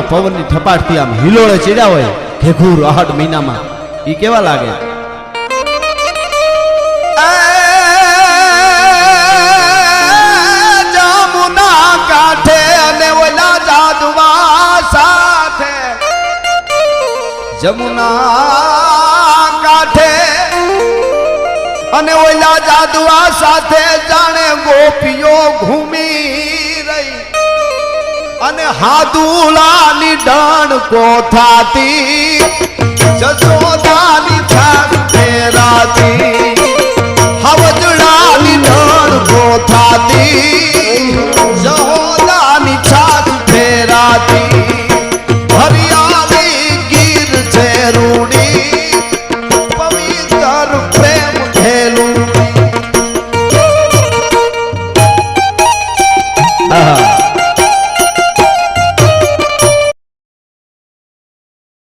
પવનની ઠપાટથી આમ હિલોળે ચડ્યા હોય ઘેઘુર આહટ મહિનામાં ઈ કેવા લાગે? જમુના કાંઠે અને ઓલા જાદવા સાથે, જમુના કાંઠે અને ઓલા જાદવા સાથે જાણે ગોપીઓ ઘૂમી રહી અને હાદુલાની ડણ કોઠાતી જસોદા